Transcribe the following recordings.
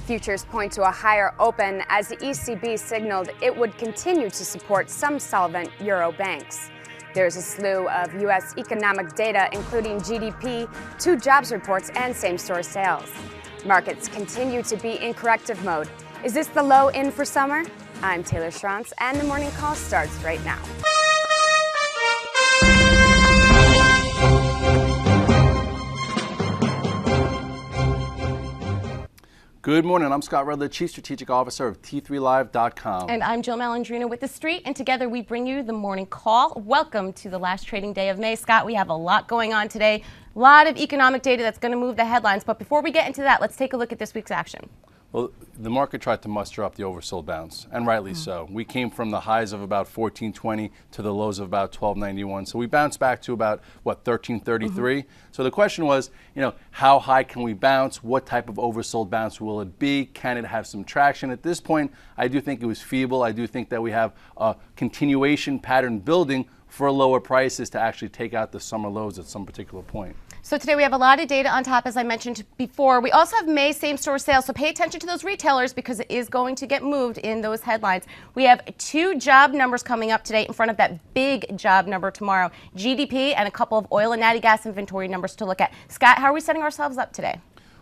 Futures point to a higher open as the ECB signaled it would continue to support some solvent euro banks. There's a slew of U.S. economic data, including GDP, 2 jobs reports, and same-store sales. Markets continue to be in corrective mode. Is this the low in for summer? I'm Taylor Schrantz, and the morning call starts right now. Good morning. I'm Scott Rudler, Chief Strategic Officer of T3Live.com. And I'm Jill Malandrino with The Street, and together we bring you the morning call. Welcome to the last trading day of May. Scott, we have a lot going on today, a lot of economic data that's going to move the headlines. But before we get into that, let's take a look at this week's action. Well, the market tried to muster up the oversold bounce, and rightly so. We came from the highs of about 1420 to the lows of about 1291. So we bounced back to about, what, 1333? So the question was, how high can we bounce? What type of oversold bounce will it be? Can it have some traction? At this point, I do think it was feeble. I do think that we have a continuation pattern building for lower prices to actually take out the summer lows at some particular point. So today we have a lot of data on top, as I mentioned before. We also have May same-store sales, so pay attention to those retailers because it is going to get moved in those headlines. We have 2 job numbers coming up today in front of that big job number tomorrow, GDP, and a couple of oil and natural gas inventory numbers to look at. Scott, how are we setting ourselves up today?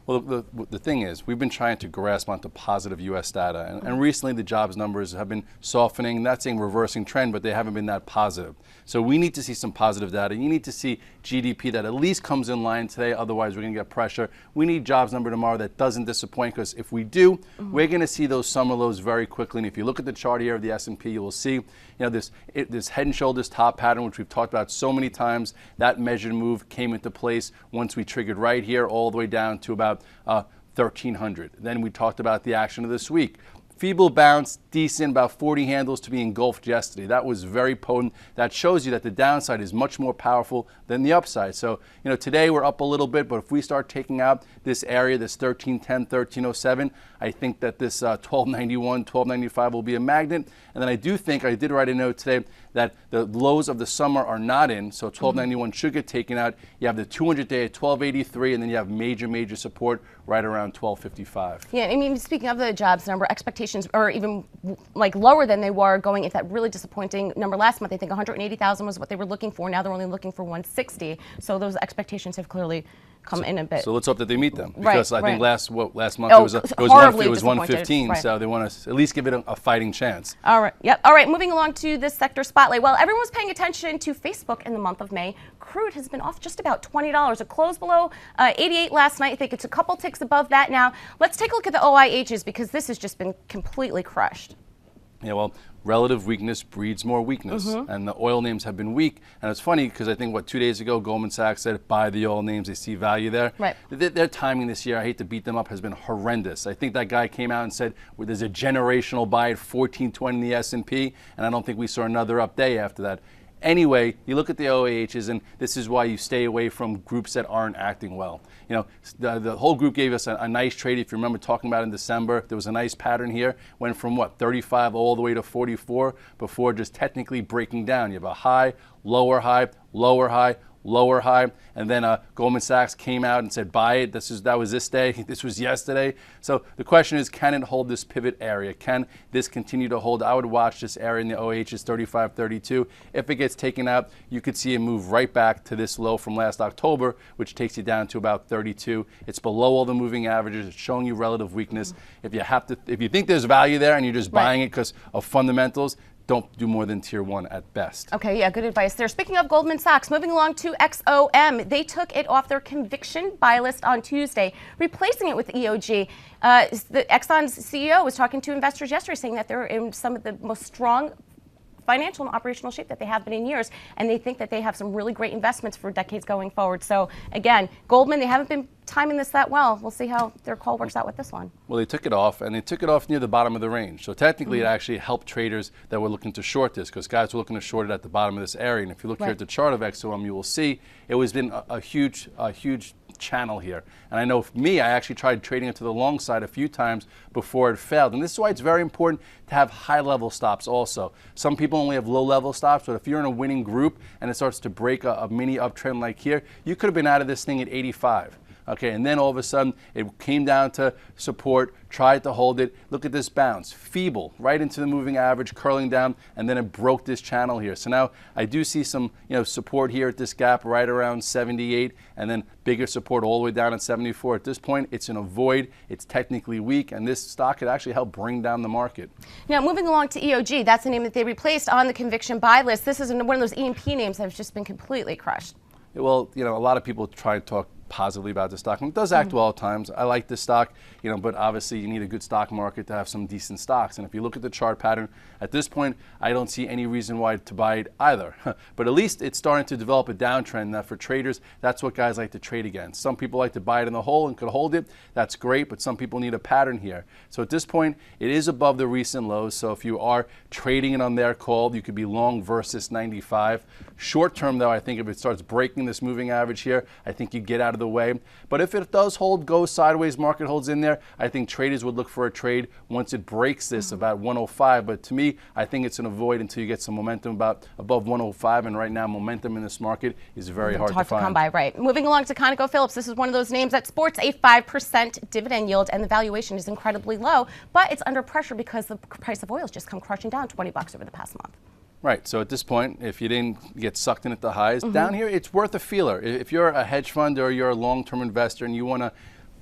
Well, the thing is, we've been trying to grasp onto positive U.S. data, and recently the jobs numbers have been softening, not saying reversing trend, but they haven't been that positive. So we need to see some positive data. You need to see GDP that at least comes in line today, otherwise we're going to get pressure. We need jobs number tomorrow that doesn't disappoint, because if we do, we're going to see those summer lows very quickly. And if you look at the chart here of the S&P, you will see this head and shoulders top pattern, which we've talked about so many times. That measured move came into place once we triggered right here all the way down to about 1300. Then we talked about the action of this week. Feeble bounce, decent, about 40 handles to be engulfed yesterday. That was very potent. That shows you that the downside is much more powerful than the upside. So, today we're up a little bit, but if we start taking out this area, this 1310, 1307, I think that this 1291, 1295 will be a magnet. And then I did write a note today that the lows of the summer are not in, so 1291 should get taken out. You have the 200-day at 1283, and then you have major support right around 1255. Yeah, I mean, speaking of the jobs number, expectations are even like lower than they were going into that really disappointing number last month. I think 180,000 was what they were looking for. Now they're only looking for 160. So those expectations have clearly come in a bit. So let's hope that they meet them, because I think last month it was 115. Right. So they want to at least give it a fighting chance. All right. Yep. All right. Moving along to this sector spotlight. Well, everyone was paying attention to Facebook in the month of May. Crude has been off just about $20. It closed below 88 last night. I think it's a couple ticks above that now. Let's take a look at the OIHs because this has just been completely crushed. Yeah, well, relative weakness breeds more weakness, and the oil names have been weak. And it's funny because I think, 2 days ago, Goldman Sachs said, buy the oil names, they see value there. Right. Their timing this year, I hate to beat them up, has been horrendous. I think that guy came out and said, there's a generational buy at 1420 in the S&P, and I don't think we saw another up day after that. Anyway, you look at the OAHs, and this is why you stay away from groups that aren't acting well. The whole group gave us a nice trade. If you remember talking about in December, there was a nice pattern here. Went from 35 all the way to 44 before just technically breaking down. You have a high, lower high, lower high, lower high, and then Goldman Sachs came out and said, buy it. That was this day. This was yesterday. So the question is, can it hold this pivot area? Can this continue to hold? I would watch this area in the OHs 35, 32. If it gets taken out, you could see it move right back to this low from last October, which takes you down to about 32. It's below all the moving averages. It's showing you relative weakness. If you think there's value there and you're just buying it because of fundamentals, don't do more than tier 1 at best. Okay, yeah, good advice there. Speaking of Goldman Sachs, moving along to XOM, they took it off their conviction buy list on Tuesday, replacing it with EOG. The Exxon's CEO was talking to investors yesterday saying that they're in some of the most strong financial and operational shape that they have been in years, and they think that they have some really great investments for decades going forward. So again, Goldman, they haven't been timing this that well. We'll see how their call works out with this one. Well, they took it off, and they took it off near the bottom of the range. So technically, it actually helped traders that were looking to short this, because guys were looking to short it at the bottom of this area. And if you look here at the chart of XOM, you will see it has been a huge channel here. And I know for me, I actually tried trading it to the long side a few times before it failed. And this is why it's very important to have high-level stops also. Some people only have low-level stops, but if you're in a winning group and it starts to break a mini uptrend like here, you could have been out of this thing at 85. Okay, and then all of a sudden it came down to support, tried to hold it. Look at this bounce, feeble, right into the moving average, curling down, and then it broke this channel here. So now I do see some support here at this gap right around 78, and then bigger support all the way down at 74. At this point, it's in a void. It's technically weak, and this stock could actually help bring down the market. Now, moving along to EOG, that's the name that they replaced on the conviction buy list. This is one of those E&P names that have just been completely crushed. Well, a lot of people try to talk positively about the stock, and it does act well at times. I like this stock, but obviously you need a good stock market to have some decent stocks. And if you look at the chart pattern, at this point, I don't see any reason why to buy it either. But at least it's starting to develop a downtrend. That for traders, that's what guys like to trade against. Some people like to buy it in the hole and could hold it. That's great, but some people need a pattern here. So at this point, it is above the recent lows. So if you are trading it on their call, you could be long versus 95. Short term, though, I think if it starts breaking this moving average here, I think you get out of the way. But if it does hold, goes sideways, market holds in there, I think traders would look for a trade once it breaks this about 105. But to me, I think it's an avoid until you get some momentum above 105. And right now, momentum in this market is very hard to find. Come by, right. Moving along to ConocoPhillips, this is one of those names that sports a 5% dividend yield, and the valuation is incredibly low, but it's under pressure because the price of oil has just come crashing down $20 over the past month. Right, so at this point, if you didn't get sucked in at the highs, down here, it's worth a feeler. If you're a hedge fund or you're a long-term investor and you want to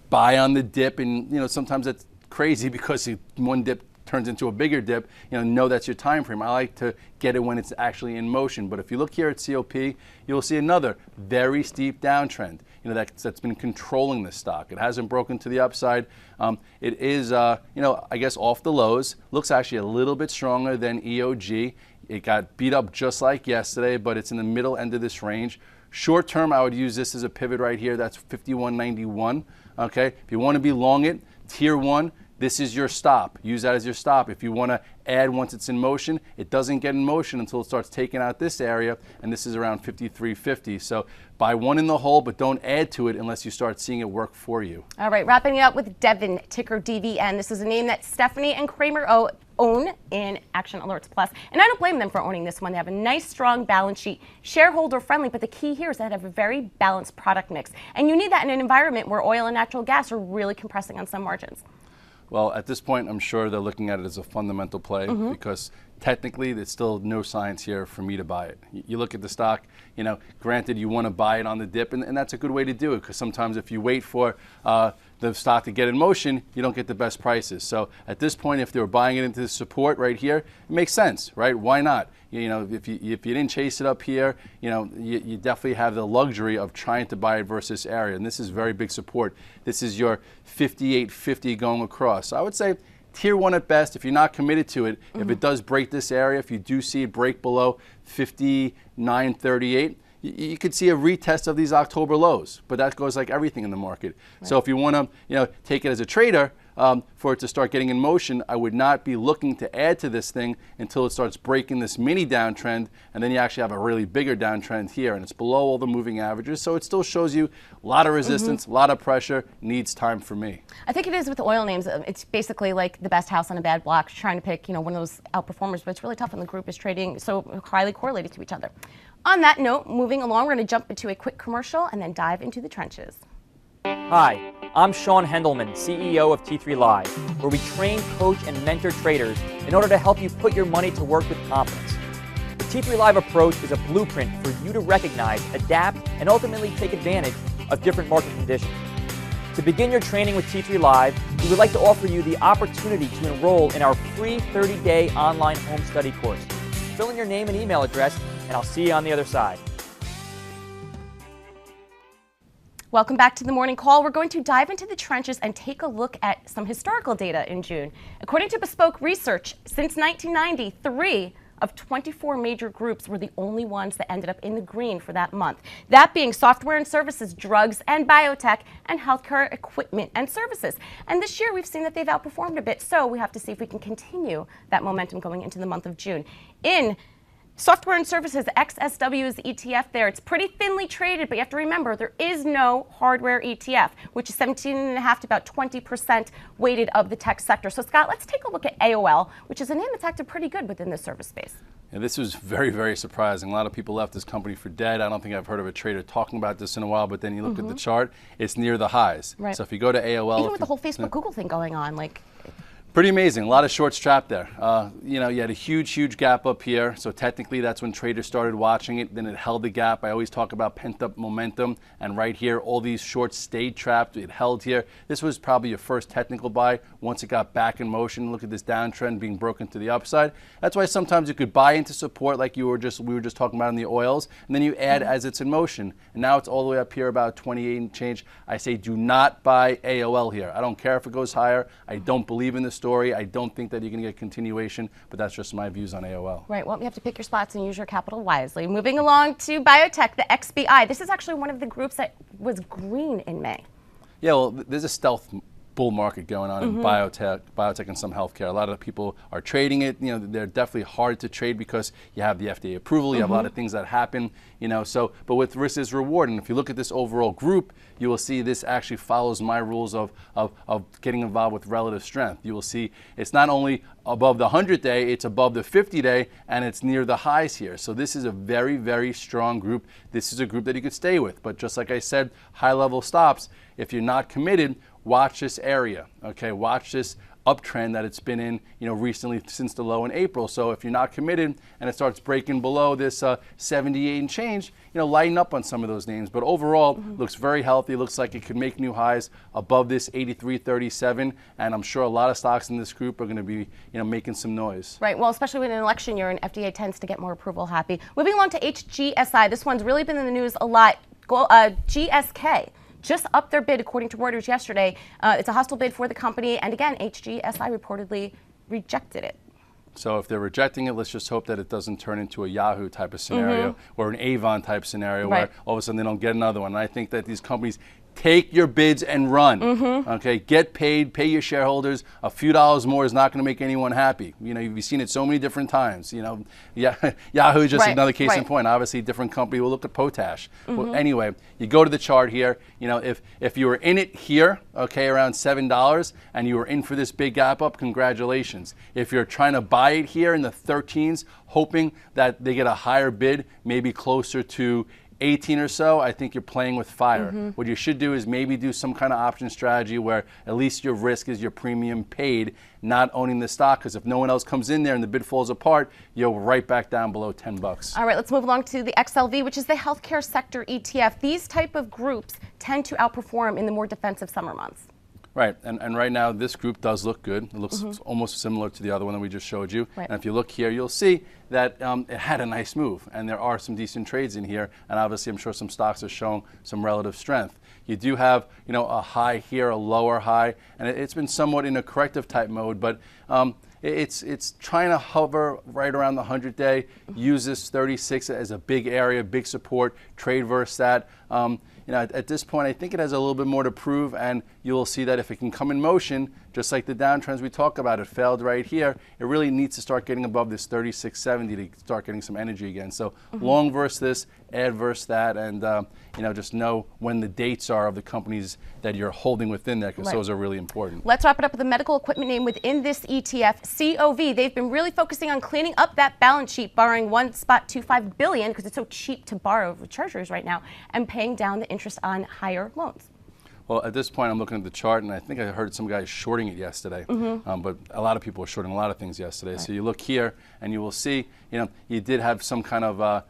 buy on the dip, and sometimes that's crazy because one dip turns into a bigger dip, know that's your time frame. I like to get it when it's actually in motion. But if you look here at COP, you'll see another very steep downtrend. That's been controlling this stock. It hasn't broken to the upside. It is, I guess off the lows. Looks actually a little bit stronger than EOG. It got beat up just like yesterday, but it's in the middle end of this range. Short term, I would use this as a pivot right here. That's 51.91. Okay, if you want to be long it, tier 1, this is your stop. Use that as your stop. If you want to add once it's in motion, it doesn't get in motion until it starts taking out this area, and this is around 53.50. So buy one in the hole, but don't add to it unless you start seeing it work for you. All right, wrapping it up with Devon, ticker DVN. This is a name that Stephanie and Kramer own in Action Alerts Plus. And I don't blame them for owning this one. They have a nice, strong balance sheet, shareholder friendly, but the key here is that they have a very balanced product mix. And you need that in an environment where oil and natural gas are really compressing on some margins. Well, at this point, I'm sure they're looking at it as a fundamental play because technically there's still no science here for me to buy it. You look at the stock, granted you want to buy it on the dip, and that's a good way to do it because sometimes if you wait for the stock to get in motion, you don't get the best prices. So at this point, if they were buying it into the support right here, it makes sense, right? Why not? If you didn't chase it up here, you definitely have the luxury of trying to buy it versus area. And this is very big support. This is your 58.50 going across. So I would say tier 1 at best. If you're not committed to it, if it does break this area, if you do see it break below 59.38, you could see a retest of these October lows, but that goes like everything in the market. Right. So if you want to, take it as a trader for it to start getting in motion, I would not be looking to add to this thing until it starts breaking this mini downtrend, and then you actually have a really bigger downtrend here, and it's below all the moving averages. So it still shows you a lot of resistance, a lot of pressure, needs time for me. I think it is with the oil names. It's basically like the best house on a bad block, trying to pick, one of those outperformers, but it's really tough when the group is trading so highly correlated to each other. On that note, moving along, we're going to jump into a quick commercial and then dive into the trenches. Hi, I'm Sean Hendelman, CEO of T3 Live, where we train, coach, and mentor traders in order to help you put your money to work with confidence. The T3 Live approach is a blueprint for you to recognize, adapt, and ultimately take advantage of different market conditions. To begin your training with T3 Live, we would like to offer you the opportunity to enroll in our free 30-day online home study course. Fill in your name and email address, and I'll see you on the other side. Welcome back to the Morning Call. We're going to dive into the trenches and take a look at some historical data in June. According to Bespoke Research, since 1990, 3 of 24 major groups were the only ones that ended up in the green for that month. That being software and services, drugs and biotech, and healthcare equipment and services. And this year we've seen that they've outperformed a bit, so we have to see if we can continue that momentum going into the month of June. In Software and services, XSW is the ETF there. It's pretty thinly traded, but you have to remember there is no hardware ETF, which is 17.5 to about 20% weighted of the tech sector. So Scott, let's take a look at AOL, which is a name that's acted pretty good within the service space. Yeah, this was very, very surprising. A lot of people left this company for dead. I don't think I've heard of a trader talking about this in a while, but then you look at the chart, it's near the highs. Right. So if you go to AOL. Even with the whole Facebook, Google thing going on, like. Pretty amazing. A lot of short strap there. You had a huge gap up here. So technically that's when traders started watching it. Then it held the gap. I always talk about pent up momentum. And right here, all these shorts stayed trapped. It held here. This was probably your first technical buy. Once it got back in motion, look at this downtrend being broken to the upside. That's why sometimes you could buy into support like we were just talking about in the oils. And then you add as it's in motion. And now it's all the way up here about 28 and change. I say do not buy AOL here. I don't care if it goes higher. I don't believe in this story. I don't think that you're going to get continuation, but that's just my views on AOL. Right. Well, you have to pick your spots and use your capital wisely. Moving along to biotech, the XBI. This is actually one of the groups that was green in May. Yeah, well, there's a stealth bull market going on in biotech and some healthcare. A lot of people are trading it. They're definitely hard to trade because you have the FDA approval, you have a lot of things that happen, but with risk is reward. And if you look at this overall group, you will see this actually follows my rules of getting involved with relative strength. You will see it's not only above the 100-day, it's above the 50-day, and it's near the highs here. So this is a very, very strong group. This is a group that you could stay with. But just like I said, high-level stops, if you're not committed, watch this area, okay? Watch this uptrend that it's been in, recently since the low in April. So if you're not committed and it starts breaking below this 78 and change, lighten up on some of those names. But overall, looks very healthy. Looks like it could make new highs above this 83.37. And I'm sure a lot of stocks in this group are going to be, making some noise. Right. Well, especially with an election year, and FDA tends to get more approval happy. Moving along to HGSI. This one's really been in the news a lot. GSK. Just upped their bid, according to Reuters yesterday. It's a hostile bid for the company. And again, HGSI reportedly rejected it. So if they're rejecting it, let's just hope that it doesn't turn into a Yahoo type of scenario or an Avon type scenario where all of a sudden they don't get another one. And I think that these companies take your bids and run. Okay, get paid, pay your shareholders. A few dollars more is not going to make anyone happy. You've seen it so many different times. Yahoo is just another case in point. Obviously, different company. We'll look at Potash. Well, anyway, you go to the chart here. If you were in it here, okay, around $7, and you were in for this big gap up, congratulations. If you're trying to buy it here in the 13s, hoping that they get a higher bid, maybe closer to 18 or so, I think you're playing with fire. What you should do is maybe do some kind of option strategy where at least your risk is your premium paid, not owning the stock, because if no one else comes in there and the bid falls apart, you're right back down below 10 bucks. All right, let's move along to the XLV, which is the healthcare sector ETF. These type of groups tend to outperform in the more defensive summer months. Right, and right now this group does look good. It looks almost similar to the other one that we just showed you. And if you look here, you'll see that it had a nice move, and there are some decent trades in here, and obviously I'm sure some stocks are showing some relative strength. You do have, a high here, a lower high, and it's been somewhat in a corrective type mode, but it's trying to hover right around the 100-day, use this 36 as a big area, big support, trade versus that. At this point, I think it has a little bit more to prove, and you will see that if it can come in motion, just like the downtrends we talk about, it failed right here, it really needs to start getting above this 36.70 to start getting some energy again. So long versus this, add versus that, and just know when the dates are of the companies that you're holding within there, because those are really important. Let's wrap it up with the medical equipment name within this ETF, COV. They've been really focusing on cleaning up that balance sheet, borrowing $1.25 billion because it's so cheap to borrow with treasuries right now, and paying down the interest on higher loans. Well, at this point, I'm looking at the chart, and I think I heard some guys shorting it yesterday. But a lot of people were shorting a lot of things yesterday. So you look here, and you will see, you did have some kind of,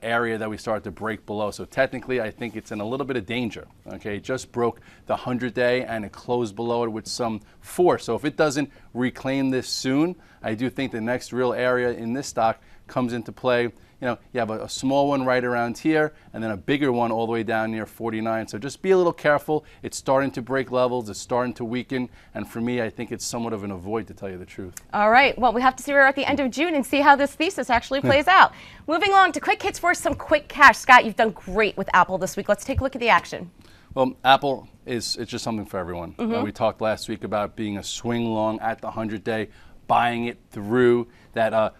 area that we started to break below. So technically, I think it's in a little bit of danger. Okay, it just broke the 100-day, and it closed below it with some force. So if it doesn't reclaim this soon, I do think the next real area in this stock comes into play. You have a small one right around here, and then a bigger one all the way down near 49. So just be a little careful. It's starting to break levels. It's starting to weaken. And for me, I think it's somewhat of an avoid, to tell you the truth. All right. Well, we have to see we're at the end of June and see how this thesis actually plays out. Moving on to quick hits for some quick cash. Scott, you've done great with Apple this week. Let's take a look at the action. Well, Apple it's just something for everyone. We talked last week about being a swing long at the 100-day, buying it through that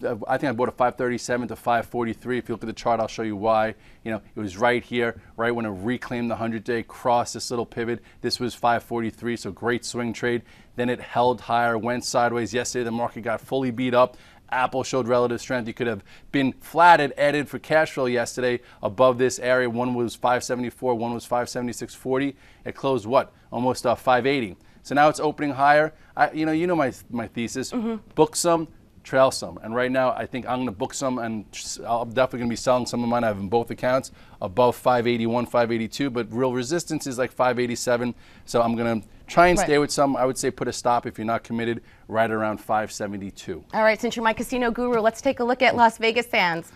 I think I bought a 537 to 543. If you look at the chart, I'll show you why. You know, it was right here, right when it reclaimed the 100-day, crossed this little pivot. This was 543, so great swing trade. Then it held higher, went sideways. Yesterday, the market got fully beat up. Apple showed relative strength. You could have been flatted, added for cash flow yesterday above this area. One was 574, one was 576.40. It closed what? Almost 580. So now it's opening higher. You know my thesis. Book some, trail some. And right now, I think I'm going to book some, and I'm definitely going to be selling some of mine. I have in both accounts above 581, 582, but real resistance is like 587. So I'm going to try and stay with some. I would say put a stop if you're not committed right around 572. All right, since you're my casino guru, let's take a look at Las Vegas Sands.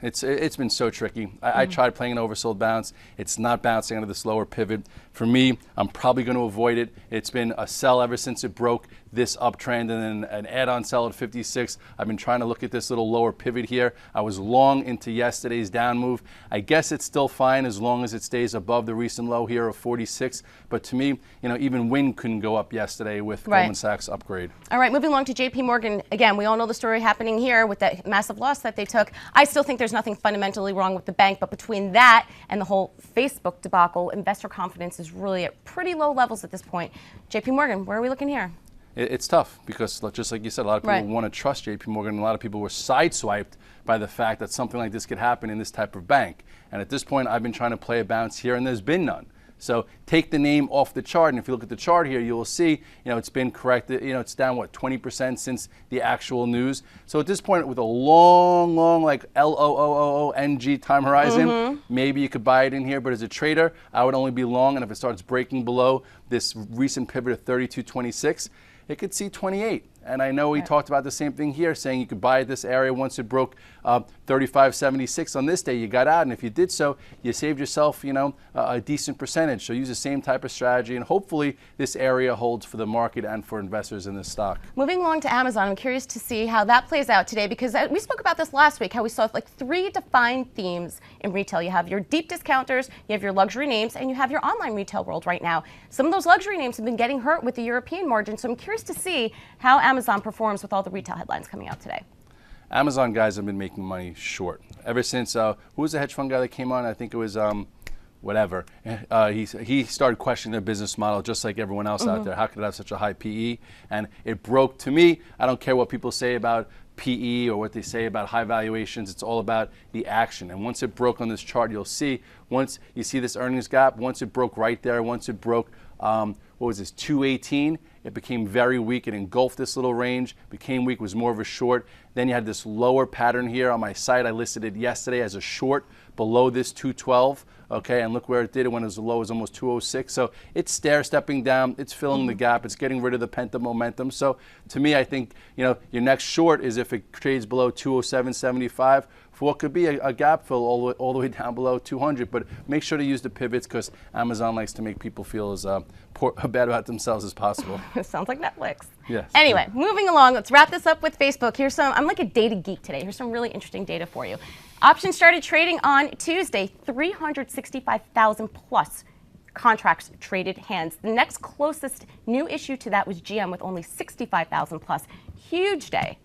It's been so tricky. I tried playing an oversold bounce. It's not bouncing out of this lower pivot. For me, I'm probably going to avoid it. It's been a sell ever since it broke this uptrend, and then an add-on sell at 56. I've been trying to look at this little lower pivot here. I was long into yesterday's down move. I guess it's still fine as long as it stays above the recent low here of 46. But to me, you know, even Wynn couldn't go up yesterday with Goldman Sachs upgrade. All right, moving along to JP Morgan. Again, we all know the story happening here with that massive loss that they took. I still think there's nothing fundamentally wrong with the bank, but between that and the whole Facebook debacle, investor confidence is really at pretty low levels at this point. JP Morgan, where are we looking here? It's tough because, just like you said, a lot of people want to trust JP Morgan. A lot of people were sideswiped by the fact that something like this could happen in this type of bank. And at this point, I've been trying to play a bounce here, and there's been none. So take the name off the chart, and if you look at the chart here, you will see, you know, it's been corrected. You know, it's down, what, 20% since the actual news. So at this point, with a long, like LOOONG time horizon, maybe you could buy it in here. But as a trader, I would only be long, and if it starts breaking below this recent pivot of 32.26, it could see 28. And I know we talked about the same thing here, saying you could buy at this area once it broke 35.76 on this day. You got out, and if you did so, you saved yourself, you know, a decent percentage. So use the same type of strategy, and hopefully this area holds for the market and for investors in this stock. Moving along to Amazon, I'm curious to see how that plays out today, because we spoke about this last week, how we saw like 3 defined themes in retail. You have your deep discounters, you have your luxury names, and you have your online retail world right now. Some of those luxury names have been getting hurt with the European margin, so I'm curious to see how Amazon performs with all the retail headlines coming out today. Amazon guys have been making money short ever since. Who was the hedge fund guy that came on? I think it was whatever. He started questioning their business model just like everyone else out there. How could it have such a high PE? And it broke. To me, I don't care what people say about PE or what they say about high valuations. It's all about the action. And once it broke on this chart, you'll see, once you see this earnings gap, once it broke right there, once it broke, what was this, 218, it became very weak. It engulfed this little range, became weak, was more of a short. Then you had this lower pattern here on my site. I listed it yesterday as a short below this 212. Okay, and look where it did. It went as low as almost 206. So it's stair-stepping down. It's filling the gap. It's getting rid of the pent-up momentum. So to me, I think, you know, your next short is if it trades below 207.75 for what could be a gap fill all the way down below 200. But make sure to use the pivots, because Amazon likes to make people feel as bad about themselves as possible. It sounds like Netflix. Yes. Anyway, moving along, let's wrap this up with Facebook. I'm like a data geek today. Here's some really interesting data for you. Options started trading on Tuesday, 365,000 plus contracts traded hands. The next closest new issue to that was GM with only 65,000 plus. Huge day.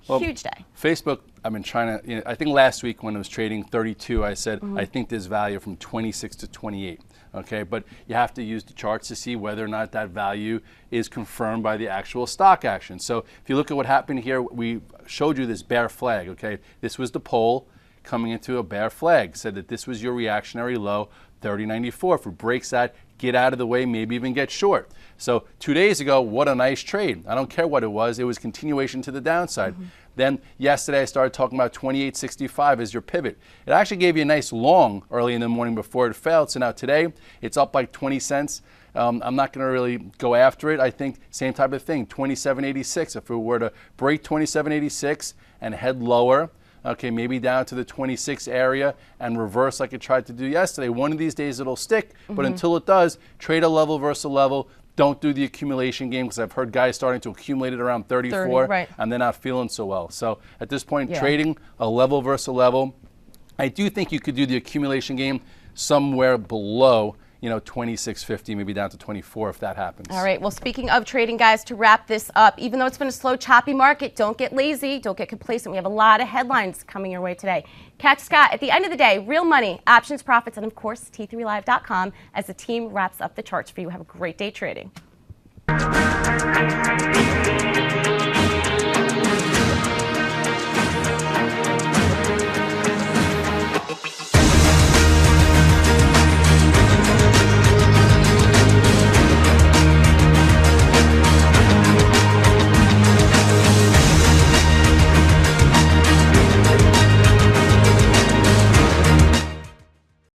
Well, huge day. Facebook, I've been trying to, you know, I think last week when it was trading 32, I said, I think there's value from 26 to 28. Okay, but you have to use the charts to see whether or not that value is confirmed by the actual stock action. So if you look at what happened here, we showed you this bear flag. Okay, this was the poll coming into a bear flag, said that this was your reactionary low, 30.94. If it breaks that, get out of the way, maybe even get short. So 2 days ago, what a nice trade. I don't care what it was continuation to the downside. Then yesterday I started talking about 28.65 as your pivot. It actually gave you a nice long early in the morning before it failed. So now today it's up like 20 cents. I'm not going to really go after it. I think same type of thing, 27.86. If it were to break 27.86 and head lower, okay, maybe down to the 26 area and reverse like it tried to do yesterday, one of these days it'll stick. But until it does, trade a level versus a level. Don't do the accumulation game, because I've heard guys starting to accumulate it around 34 and they're not feeling so well. So at this point, trading a level versus a level, I do think you could do the accumulation game somewhere below, 26.50, maybe down to 24 if that happens. All right. Well, speaking of trading, guys, to wrap this up, even though it's been a slow, choppy market, don't get lazy, don't get complacent. We have a lot of headlines coming your way today. Catch Scott at the end of the day, real money, options, profits, and of course, T3Live.com as the team wraps up the charts for you. Have a great day trading.